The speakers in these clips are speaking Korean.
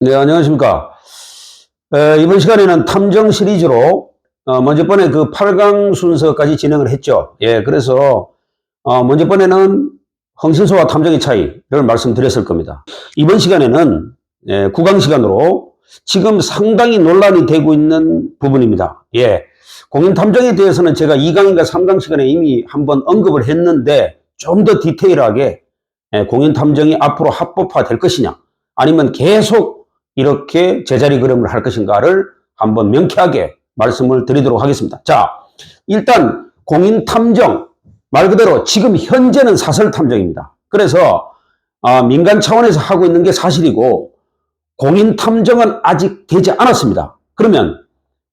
네, 안녕하십니까. 이번 시간에는 탐정 시리즈로, 먼저 번에 그 8강 순서까지 진행을 했죠. 예, 그래서, 먼저 번에는 흥신소와 탐정의 차이를 말씀드렸을 겁니다. 이번 시간에는, 9강 시간으로 지금 상당히 논란이 되고 있는 부분입니다. 예. 공인탐정에 대해서는 제가 2강인가 3강 시간에 이미 한번 언급을 했는데, 좀 더 디테일하게, 공인탐정이 앞으로 합법화 될 것이냐, 아니면 계속 이렇게 제자리 걸음을 할 것인가를 한번 명쾌하게 말씀을 드리도록 하겠습니다. 자, 일단 공인탐정 말 그대로 지금 현재는 사설탐정입니다. 그래서 민간 차원에서 하고 있는 게 사실이고 공인탐정은 아직 되지 않았습니다. 그러면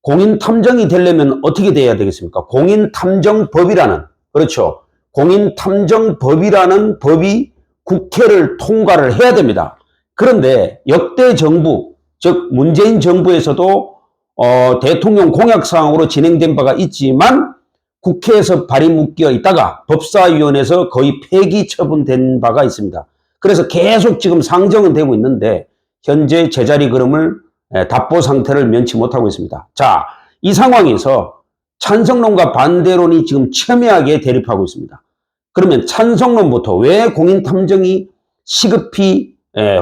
공인탐정이 되려면 어떻게 돼야 되겠습니까? 공인탐정법이라는, 그렇죠, 공인탐정법이라는 법이 국회를 통과를 해야 됩니다. 그런데 역대 정부, 즉 문재인 정부에서도 대통령 공약사항으로 진행된 바가 있지만 국회에서 발이 묶여 있다가 법사위원회에서 거의 폐기 처분된 바가 있습니다. 그래서 계속 지금 상정은 되고 있는데 현재 제자리 걸음을 답보 상태를 면치 못하고 있습니다. 자, 이 상황에서 찬성론과 반대론이 지금 첨예하게 대립하고 있습니다. 그러면 찬성론부터 왜 공인탐정이 시급히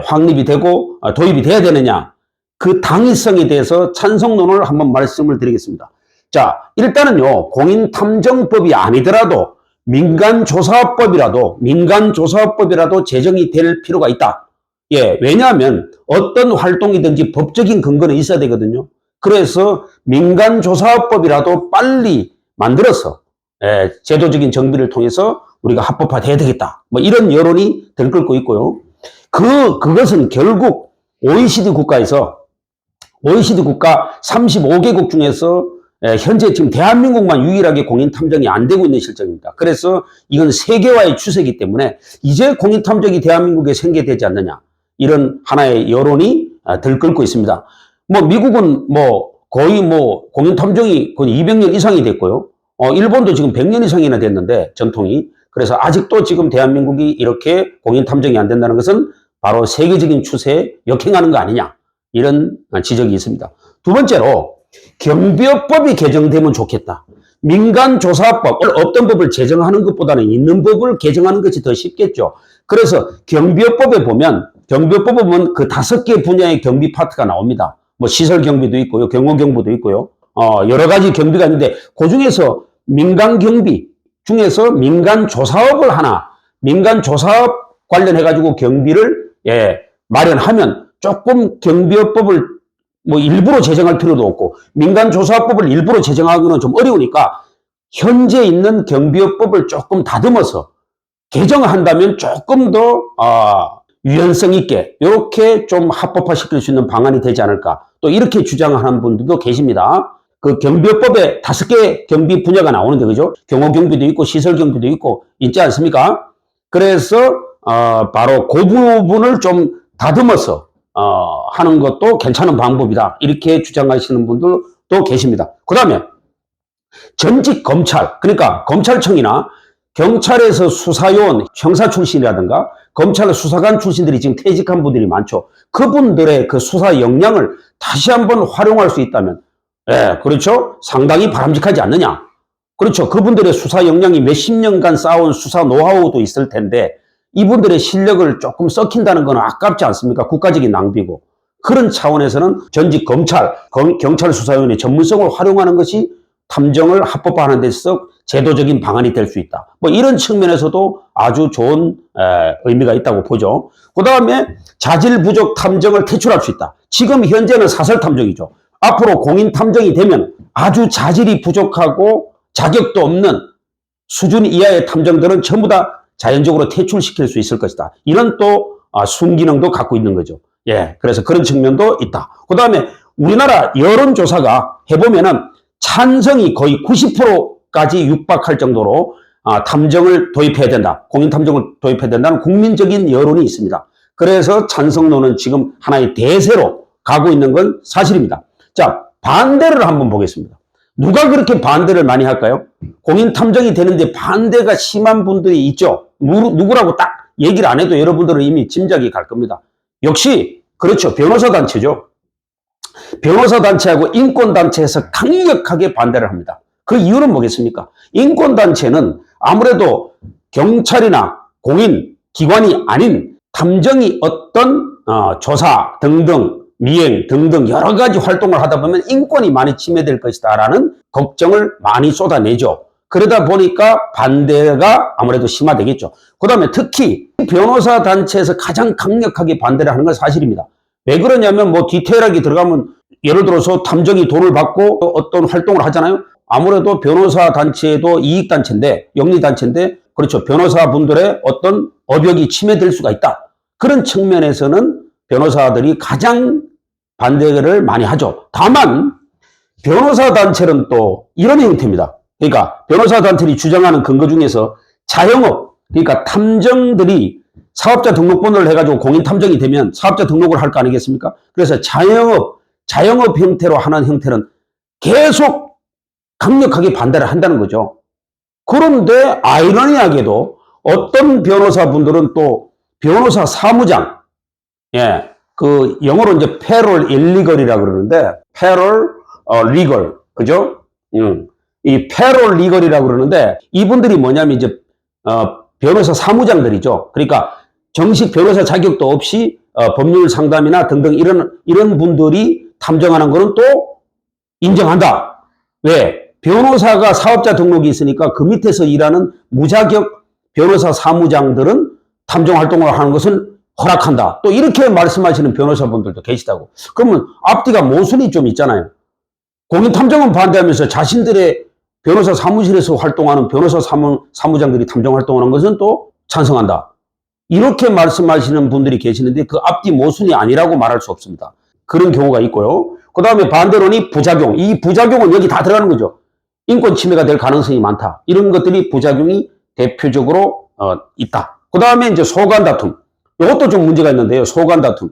확립이 되고 도입이 돼야 되느냐, 그 당위성에 대해서 찬성론을 한번 말씀을 드리겠습니다. 자, 일단은요, 공인탐정법이 아니더라도 민간조사법이라도 제정이 될 필요가 있다. 예, 왜냐하면 어떤 활동이든지 법적인 근거는 있어야 되거든요. 그래서 민간조사법이라도 빨리 만들어서 제도적인 정비를 통해서 우리가 합법화돼야 되겠다, 뭐 이런 여론이 들끓고 있고요. 그것은 결국 OECD 국가 35개국 중에서 현재 지금 대한민국만 유일하게 공인탐정이 안 되고 있는 실정입니다. 그래서 이건 세계화의 추세이기 때문에 이제 공인탐정이 대한민국에 생겨되지 않느냐, 이런 하나의 여론이 들끓고 있습니다. 뭐 미국은 거의 공인탐정이 거의 200년 이상이 됐고요. 일본도 지금 100년 이상이나 됐는데 전통이. 그래서 아직도 지금 대한민국이 이렇게 공인탐정이 안 된다는 것은 바로 세계적인 추세에 역행하는 거 아니냐, 이런 지적이 있습니다. 두 번째로 경비업법이 개정되면 좋겠다. 민간조사법, 없던 법을 제정하는 것보다는 있는 법을 개정하는 것이 더 쉽겠죠. 그래서 경비업법에 보면 그 5개 분야의 경비 파트가 나옵니다. 뭐 시설경비도 있고요, 경호경보도 있고요, 여러 가지 경비가 있는데 그 중에서 민간경비 중에서 민간조사업을 민간조사업 관련해가지고 경비를 마련하면 조금 경비업법을 일부러 제정할 필요도 없고 민간조사법을 일부러 제정하기는 좀 어려우니까 현재 있는 경비업법을 조금 다듬어서 개정한다면 조금 더 유연성 있게 이렇게 좀 합법화시킬 수 있는 방안이 되지 않을까, 또 이렇게 주장하는 분들도 계십니다. 그 경비업법에 5개 경비 분야가 나오는데, 그죠? 경호경비도 있고 시설경비도 있고 있지 않습니까? 그래서 바로 그 부분을 좀 다듬어서 하는 것도 괜찮은 방법이다, 이렇게 주장하시는 분들도 계십니다. 그 다음에 전직 검찰, 그러니까 검찰청이나 경찰에서 수사요원, 형사 출신이라든가 검찰 수사관 출신들이 지금 퇴직한 분들이 많죠. 그분들의 그 수사 역량을 다시 한번 활용할 수 있다면, 그렇죠, 상당히 바람직하지 않느냐. 그렇죠, 그분들의 수사 역량이 몇십 년간 쌓아온 수사 노하우도 있을 텐데 이분들의 실력을 조금 썩힌다는 건 아깝지 않습니까? 국가적인 낭비고. 그런 차원에서는 전직 경찰 수사위원회 전문성을 활용하는 것이 탐정을 합법화하는 데 있어서 제도적인 방안이 될 수 있다. 뭐 이런 측면에서도 아주 좋은 의미가 있다고 보죠. 그 다음에 자질 부족 탐정을 퇴출할 수 있다. 지금 현재는 사설 탐정이죠. 앞으로 공인 탐정이 되면 아주 자질이 부족하고 자격도 없는 수준 이하의 탐정들은 전부 다 자연적으로 퇴출시킬 수 있을 것이다. 이런 또 순기능도 갖고 있는 거죠. 예, 그래서 그런 측면도 있다. 그 다음에 우리나라 여론조사가 해보면은 찬성이 거의 90%까지 육박할 정도로 탐정을 도입해야 된다, 공인탐정을 도입해야 된다는 국민적인 여론이 있습니다. 그래서 찬성론은 지금 하나의 대세로 가고 있는 건 사실입니다. 자, 반대를 한번 보겠습니다. 누가 그렇게 반대를 많이 할까요? 공인탐정이 되는데 반대가 심한 분들이 있죠. 누구라고 딱 얘기를 안 해도 여러분들은 이미 짐작이 갈 겁니다. 역시 그렇죠. 변호사 단체죠. 변호사 단체하고 인권 단체에서 강력하게 반대를 합니다. 그 이유는 뭐겠습니까? 인권 단체는 아무래도 경찰이나 공인 기관이 아닌 탐정이 어떤 조사 등등 미행 등등 여러 가지 활동을 하다 보면 인권이 많이 침해될 것이다라는 걱정을 많이 쏟아내죠. 그러다 보니까 반대가 아무래도 심화되겠죠. 그 다음에 특히 변호사 단체에서 가장 강력하게 반대를 하는 건 사실입니다. 왜 그러냐면 뭐 디테일하게 들어가면 예를 들어서 탐정이 돈을 받고 어떤 활동을 하잖아요. 아무래도 변호사 단체도 이익단체인데 영리단체인데 그렇죠. 변호사분들의 어떤 업역이 침해될 수가 있다. 그런 측면에서는 변호사들이 가장 반대를 많이 하죠. 다만 변호사 단체는 또 이런 형태입니다. 그러니까 변호사 단체들이 주장하는 근거 중에서 자영업, 그러니까 탐정들이 사업자 등록번호를 해가지고 공인탐정이 되면 사업자 등록을 할 거 아니겠습니까? 그래서 자영업 형태로 하는 형태는 계속 강력하게 반대를 한다는 거죠. 그런데 아이러니하게도 어떤 변호사분들은 또 변호사 사무장, 그 영어로 이제 패럴 일리걸이라고 그러는데 패럴 리걸, 그죠? 이 패럴 리걸이라고 그러는데 이분들이 뭐냐면 이제 변호사 사무장들이죠. 그러니까 정식 변호사 자격도 없이 법률 상담이나 등등 이런 분들이 탐정하는 거는 또 인정한다. 왜? 변호사가 사업자 등록이 있으니까 그 밑에서 일하는 무자격 변호사 사무장들은 탐정 활동을 하는 것은 허락한다. 또 이렇게 말씀하시는 변호사분들도 계시다고. 그러면 앞뒤가 모순이 좀 있잖아요. 공인탐정은 반대하면서 자신들의 변호사 사무실에서 활동하는 변호사 사무장들이 탐정 활동하는 것은 또 찬성한다. 이렇게 말씀하시는 분들이 계시는데 그 앞뒤 모순이 아니라고 말할 수 없습니다. 그런 경우가 있고요. 그 다음에 반대론이 부작용. 이 부작용은 여기 다 들어가는 거죠. 인권 침해가 될 가능성이 많다. 이런 것들이 부작용이 대표적으로 있다. 그 다음에 이제 소관 다툼. 이것도 좀 문제가 있는데요. 소관 다툼.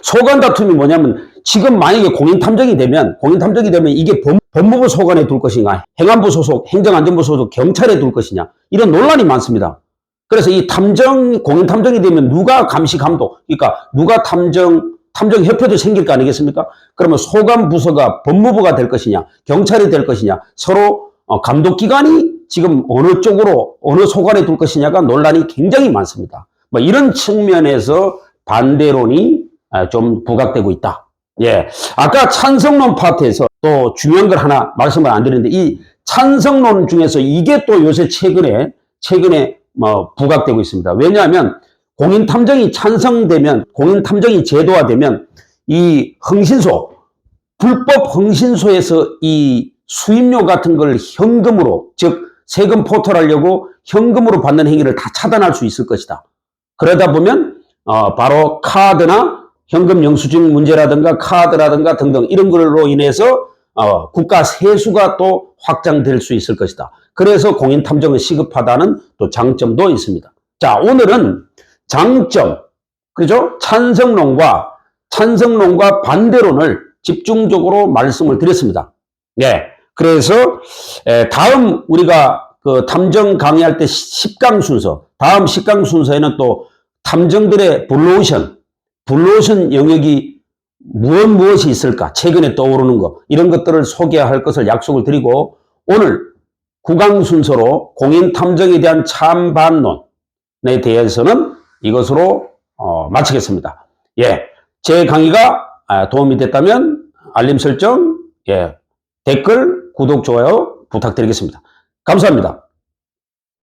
소관 다툼이 뭐냐면 지금 만약에 공인탐정이 되면 이게 법무부 소관에 둘 것인가, 행안부 소속, 행정안전부 소속, 경찰에 둘 것이냐 이런 논란이 많습니다. 그래서 이 공인탐정이 되면 누가 감시 감독, 그러니까 누가 탐정협회도 생길 거 아니겠습니까? 그러면 소관부서가 법무부가 될 것이냐, 경찰이 될 것이냐, 서로 감독기관이 지금 어느 쪽으로, 어느 소관에 둘 것이냐가 논란이 굉장히 많습니다. 뭐 이런 측면에서 반대론이 좀 부각되고 있다. 예. 아까 찬성론 파트에서 또 중요한 걸 하나 말씀을 안 드렸는데 이 찬성론 중에서 이게 또 요새 최근에 부각되고 있습니다. 왜냐하면 공인탐정이 찬성되면, 공인탐정이 제도화되면 이 불법 흥신소에서 이 수임료 같은 걸 현금으로, 즉 세금 포털하려고 현금으로 받는 행위를 다 차단할 수 있을 것이다. 그러다 보면 바로 카드나 현금 영수증 문제라든가 카드라든가 등등 이런 걸로 인해서 국가 세수가 또 확장될 수 있을 것이다. 그래서 공인탐정은 시급하다는 또 장점도 있습니다. 자, 오늘은 장점, 그죠? 찬성론과 반대론을 집중적으로 말씀을 드렸습니다. 네. 그래서 다음 우리가 그 탐정 강의할 때 10강 순서, 다음 10강 순서에는 또 탐정들의 블루오션 영역이 무엇이 있을까? 최근에 떠오르는 것, 이런 것들을 소개할 것을 약속을 드리고 오늘 9강 순서로 공인탐정에 대한 찬반론에 대해서는 이것으로 마치겠습니다. 예, 제 강의가 도움이 됐다면 알림 설정, 댓글, 구독, 좋아요 부탁드리겠습니다. 감사합니다.